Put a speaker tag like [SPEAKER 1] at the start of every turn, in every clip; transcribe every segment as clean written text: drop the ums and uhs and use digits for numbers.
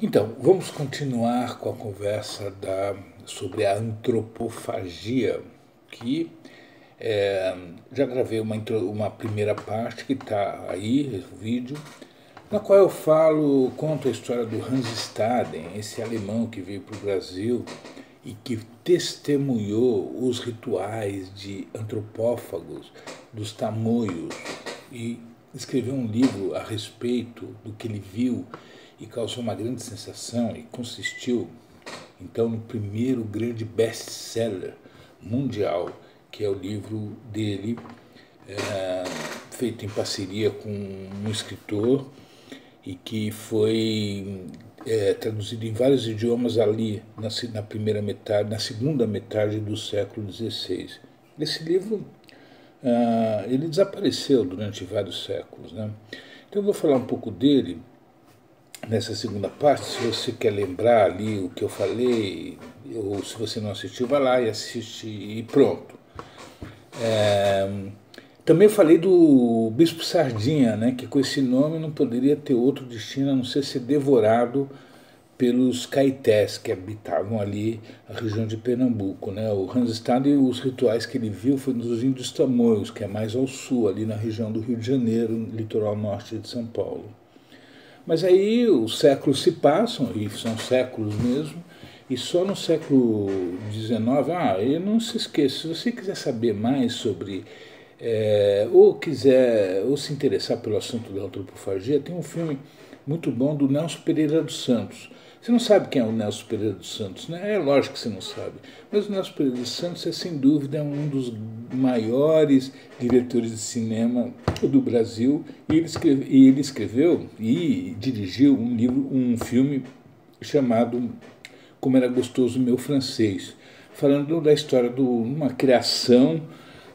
[SPEAKER 1] Então, vamos continuar com a conversa sobre a antropofagia, que já gravei uma primeira parte que está aí, o vídeo, na qual eu conto a história do Hans Staden, esse alemão que veio para o Brasil e que testemunhou os rituais de antropófagos dos tamoios e escreveu um livro a respeito do que ele viu e causou uma grande sensação e consistiu então no primeiro grande best-seller mundial, que é o livro dele, feito em parceria com um escritor e que foi traduzido em vários idiomas ali na primeira metade, na segunda metade do século XVI. Esse livro ele desapareceu durante vários séculos, né? Então eu vou falar um pouco dele nessa segunda parte. Se você quer lembrar ali o que eu falei, ou se você não assistiu, vai lá e assiste e pronto. Também falei do Bispo Sardinha, né, que com esse nome não poderia ter outro destino a não ser devorado pelos caetés que habitavam ali a região de Pernambuco, né? O Hans Staden, os rituais que ele viu foi nos Índios Tamoios, que é mais ao sul, ali na região do Rio de Janeiro, litoral norte de São Paulo. Mas aí os séculos se passam, e são séculos mesmo, e só no século XIX, e não se esqueça, se você quiser saber mais sobre, ou se interessar pelo assunto da antropofagia, tem um filme muito bom do Nelson Pereira dos Santos. Você não sabe quem é o Nelson Pereira dos Santos, né? É lógico que você não sabe. Mas o Nelson Pereira dos Santos é, sem dúvida, um dos maiores diretores de cinema do Brasil. E ele escreveu e dirigiu um filme chamado Como Era Gostoso Meu Francês, falando da história de uma criação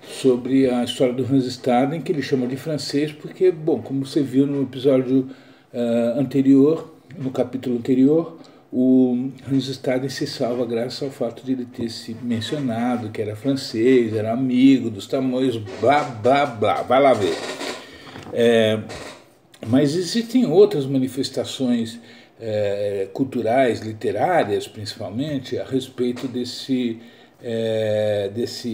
[SPEAKER 1] sobre a história do Hans Staden, que ele chama de francês porque, bom, como você viu no episódio anterior, no capítulo anterior, o Hans Staden se salva graças ao fato de ele ter se mencionado que era francês, era amigo dos tamoios, blá, blá, blá. Vai lá ver. Mas existem outras manifestações culturais, literárias, principalmente, a respeito desse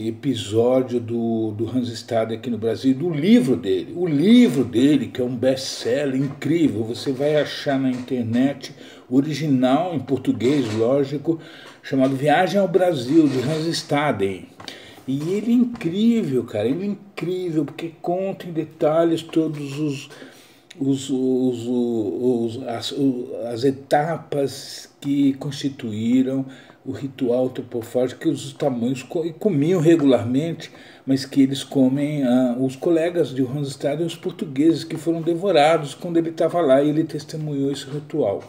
[SPEAKER 1] episódio do Hans Staden aqui no Brasil, do livro dele. O livro dele, que é um best-seller incrível, você vai achar na internet, original em português, lógico, chamado Viagem ao Brasil, de Hans Staden. E ele é incrível, cara, ele é incrível, porque conta em detalhes todos as etapas que constituíram o ritual antropofágico que os tamoios comiam regularmente, mas que eles comem os colegas de Hans Staden, os portugueses, que foram devorados quando ele estava lá e ele testemunhou esse ritual.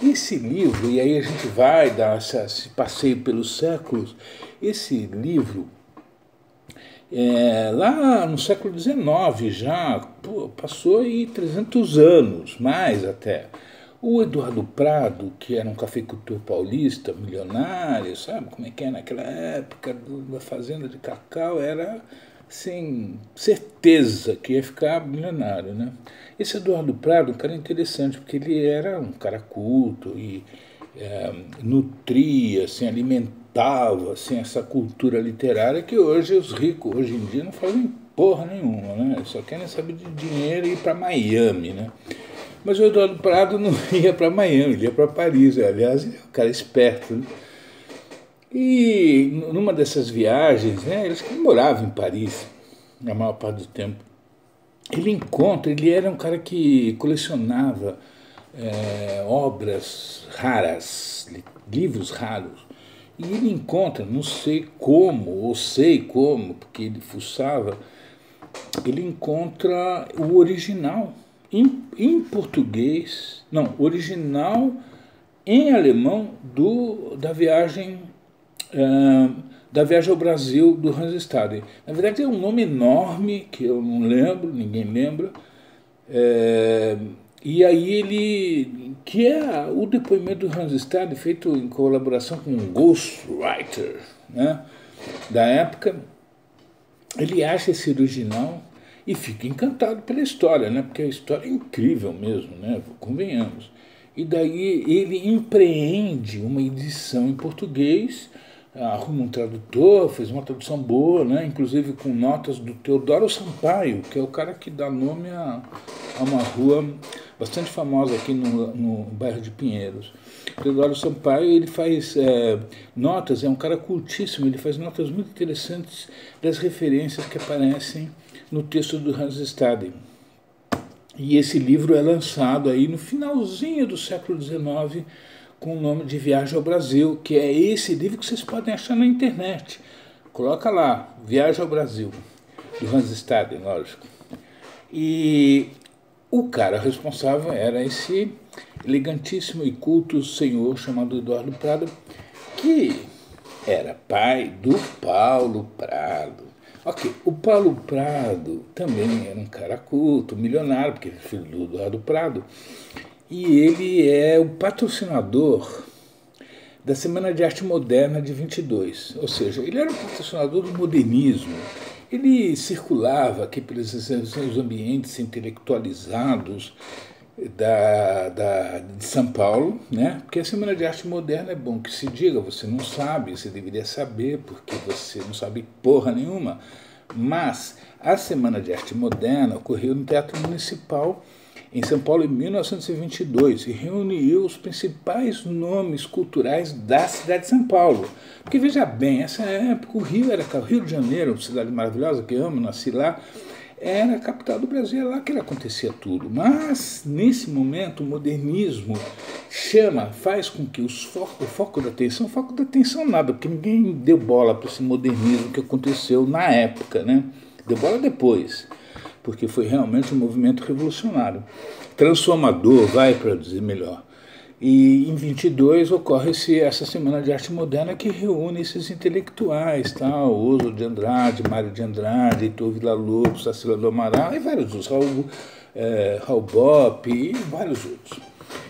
[SPEAKER 1] Esse livro, e aí a gente vai dar esse passeio pelos séculos, esse livro lá no século XIX já, passou aí 300 anos, mais até. O Eduardo Prado, que era um cafeicultor paulista, milionário, sabe como é que é naquela época da fazenda de cacau, era sem certeza que ia ficar milionário, né? Esse Eduardo Prado, um cara interessante, porque ele era um cara culto e nutria, assim, alimentava assim, essa cultura literária que hoje os ricos, hoje em dia, não fazem porra nenhuma, né? Só querem saber de dinheiro e ir para Miami, né? Mas o Eduardo Prado não ia para Miami, ele ia para Paris. Aliás, ele é um cara esperto, né? E numa dessas viagens, né, eles que moravam em Paris na maior parte do tempo, ele era um cara que colecionava obras raras, livros raros. E ele encontra, não sei como, ou sei como, porque ele fuçava, ele encontra o original em português, não, original em alemão da viagem ao Brasil do Hans Staden. Na verdade é um nome enorme que eu não lembro, ninguém lembra. E aí que é o depoimento do Hans Staden feito em colaboração com um ghostwriter, né, da época. Ele acha esse original e fica encantado pela história, né, porque a história é incrível mesmo, né, convenhamos. e daí ele empreende uma edição em português, arruma um tradutor, fez uma tradução boa, né? Inclusive com notas do Teodoro Sampaio, que é o cara que dá nome a uma rua bastante famosa aqui no bairro de Pinheiros. Teodoro Sampaio, ele faz notas, é um cara cultíssimo, ele faz notas muito interessantes das referências que aparecem no texto do Hans Staden. E esse livro é lançado aí no finalzinho do século XIX com o nome de Viagem ao Brasil, que é esse livro que vocês podem achar na internet. Coloca lá, Viagem ao Brasil, do Hans Staden, lógico. E o cara responsável era esse elegantíssimo e culto senhor chamado Eduardo Prado, que era pai do Paulo Prado. Ok, o Paulo Prado também era um cara culto, milionário, porque é filho do Eduardo Prado, e ele é o patrocinador da Semana de Arte Moderna de 22, ou seja, ele era o patrocinador do modernismo. Ele circulava aqui pelos ambientes intelectualizados de São Paulo, né? Porque a Semana de Arte Moderna é bom que se diga, você não sabe, você deveria saber, porque você não sabe porra nenhuma, mas a Semana de Arte Moderna ocorreu no Teatro Municipal em São Paulo em 1922 e reuniu os principais nomes culturais da cidade de São Paulo. Porque veja bem, essa época o Rio de Janeiro, cidade maravilhosa que eu amo, nasci lá, era a capital do Brasil, é lá que acontecia tudo. Mas, nesse momento, o modernismo faz com que o foco da atenção nada, porque ninguém deu bola para esse modernismo que aconteceu na época, né? Deu bola depois, porque foi realmente um movimento revolucionário, transformador, vai para dizer melhor. E em 22 ocorre essa Semana de Arte Moderna que reúne esses intelectuais, Oswald de Andrade, Mário de Andrade, Heitor Villa-Lobos, Tarsila do Amaral e vários outros, Raul Bopp e vários outros.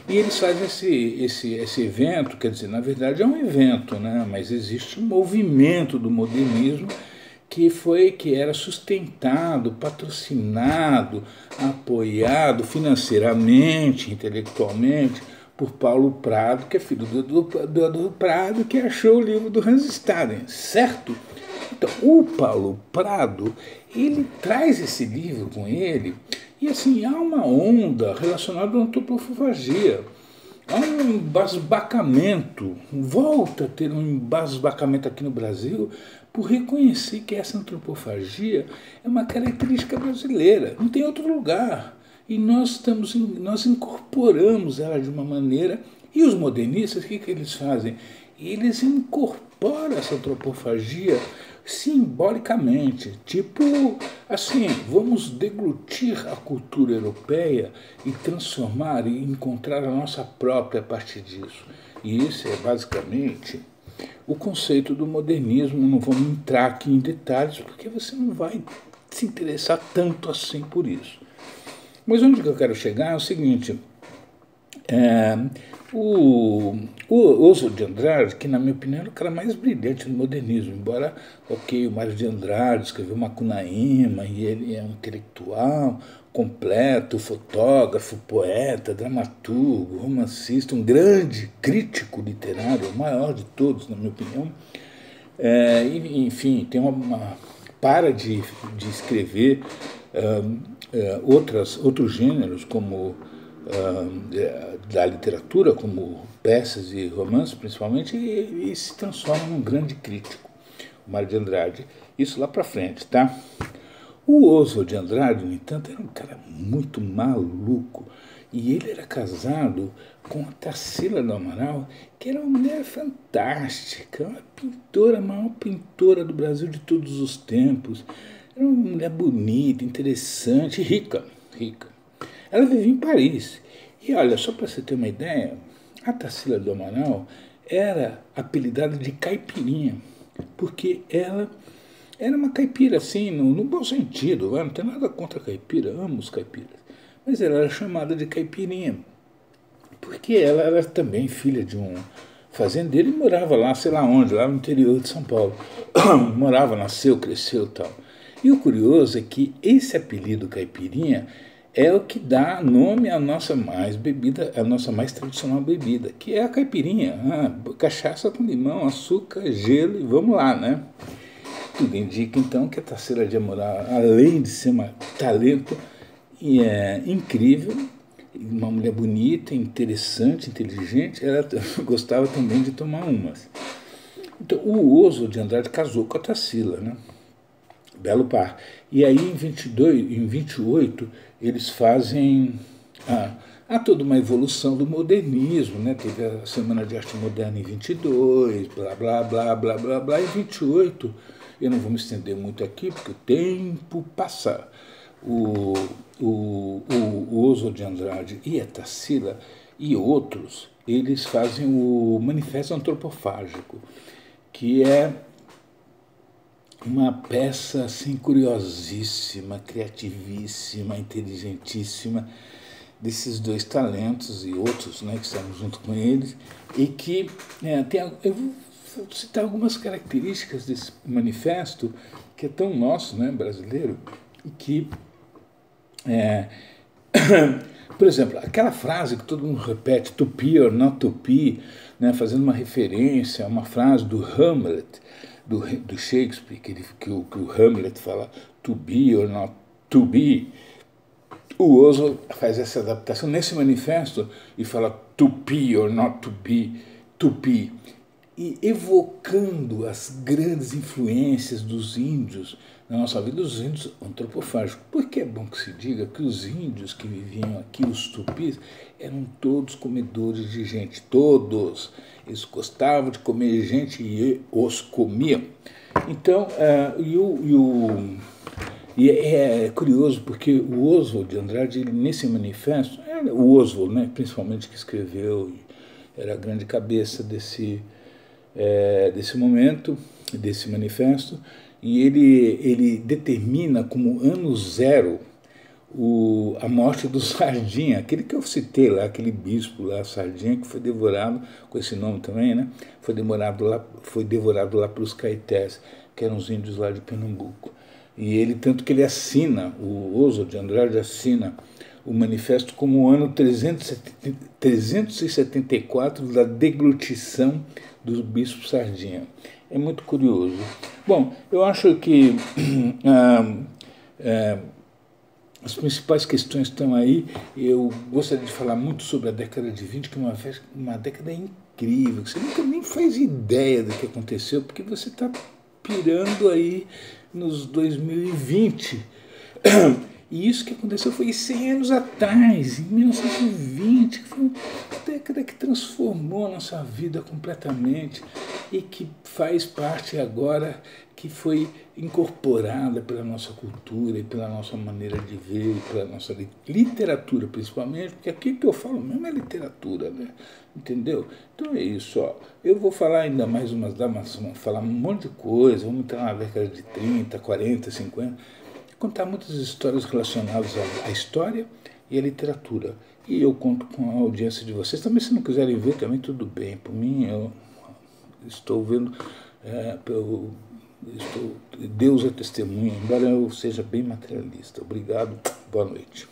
[SPEAKER 1] E eles fazem esse evento, quer dizer, na verdade é um evento, né? Mas existe um movimento do modernismo que era sustentado, patrocinado, apoiado financeiramente, intelectualmente, por Paulo Prado, que é filho do Prado, que achou o livro do Hans Staden, certo? Então, o Paulo Prado, ele traz esse livro com ele, e assim, há uma onda relacionada à antropofagia. Há um embasbacamento, volta a ter um embasbacamento aqui no Brasil, por reconhecer que essa antropofagia é uma característica brasileira, não tem outro lugar. E nós incorporamos ela de uma maneira, e os modernistas, o que eles fazem? Eles incorporam essa antropofagia simbolicamente, tipo assim, vamos deglutir a cultura europeia e transformar e encontrar a nossa própria a partir disso. E isso é basicamente o conceito do modernismo. Não vamos entrar aqui em detalhes, porque você não vai se interessar tanto assim por isso. Mas onde que eu quero chegar é o seguinte, o Oswald de Andrade, que na minha opinião era o cara mais brilhante do modernismo, embora, o Mário de Andrade escreveu Macunaíma, e ele é um intelectual completo, fotógrafo, poeta, dramaturgo, romancista, um grande crítico literário, o maior de todos, na minha opinião. Enfim, tem para de escrever outros gêneros, como da literatura, como peças e romances, principalmente, e se transforma num grande crítico, o Mário de Andrade. Isso lá para frente, tá? O Oswald de Andrade, no entanto, era um cara muito maluco, e ele era casado com a Tarsila do Amaral, que era uma mulher fantástica, uma pintora, a maior pintora do Brasil de todos os tempos. Era uma mulher bonita, interessante, rica. Ela vivia em Paris. E olha, só para você ter uma ideia, a Tarsila do Amaral era apelidada de caipirinha, porque ela era uma caipira, assim, no bom sentido, não tem nada contra caipira, amo os caipiras, mas ela era chamada de caipirinha, porque ela era também filha de um fazendeiro e morava lá, sei lá onde, lá no interior de São Paulo. Morava, nasceu, cresceu e tal. E o curioso é que esse apelido caipirinha é o que dá nome à nossa mais tradicional bebida, que é a caipirinha. Cachaça com limão, açúcar, gelo e vamos lá, né? Tudo indica, então, que a Tarsila de Amoral, além de ser um talento incrível, uma mulher bonita, interessante, inteligente, ela gostava também de tomar umas. Então, o Oswald de Andrade casou com a Tarsila, né? Belo par. E aí, em 28, eles fazem toda uma evolução do modernismo, né? Teve a Semana de Arte Moderna em 22, blá, blá, blá, blá, blá, blá. Em 28, eu não vou me estender muito aqui, porque o tempo passa. O Oswald de Andrade e a Tarsila e outros, eles fazem o Manifesto Antropofágico, que é uma peça assim, curiosíssima, criativíssima, inteligentíssima, desses dois talentos e outros, né, que estavam junto com eles, e que eu vou citar algumas características desse manifesto, que é tão nosso, né, brasileiro, e que, por exemplo, aquela frase que todo mundo repete, to be or not to be, né, fazendo uma referência a uma frase do Hamlet, do Shakespeare, que o Hamlet fala to be or not to be. O Oswald faz essa adaptação nesse manifesto e fala to be or not to be, e evocando as grandes influências dos índios na nossa vida, os índios antropofágicos. Porque é bom que se diga que os índios que viviam aqui, os tupis, eram todos comedores de gente, todos. Eles gostavam de comer gente e os comiam. Então, é curioso porque o Oswald de Andrade, ele, nesse manifesto, o Oswald, né, principalmente, que escreveu, era a grande cabeça desse momento, desse manifesto, e ele determina como ano zero a morte do Sardinha, aquele que eu citei lá, aquele bispo lá, Sardinha, que foi devorado, com esse nome também, né? Foi devorado lá pelos Caetés, que eram os índios lá de Pernambuco. E ele, tanto que ele assina, o Oswald de Andrade assina o manifesto como o ano 374 da deglutição do bispo Sardinha. É muito curioso. Bom, eu acho que as principais questões estão aí. Eu gostaria de falar muito sobre a década de 20, que é uma década incrível, que você nunca nem faz ideia do que aconteceu, porque você está pirando aí nos 2020. E isso que aconteceu foi 100 anos atrás, em 1920, que foi uma década que transformou a nossa vida completamente e que faz parte agora, que foi incorporada pela nossa cultura e pela nossa maneira de ver, e pela nossa literatura principalmente, porque aqui que eu falo mesmo é literatura, né? Entendeu? Então é isso, ó. Eu vou falar ainda mais falar um monte de coisa, vamos entrar na década de 30, 40, 50, contar muitas histórias relacionadas à história e à literatura. E eu conto com a audiência de vocês. Também, se não quiserem ver, também tudo bem. Por mim, eu estou vendo... Deus é testemunha, embora eu seja bem materialista. Obrigado, boa noite.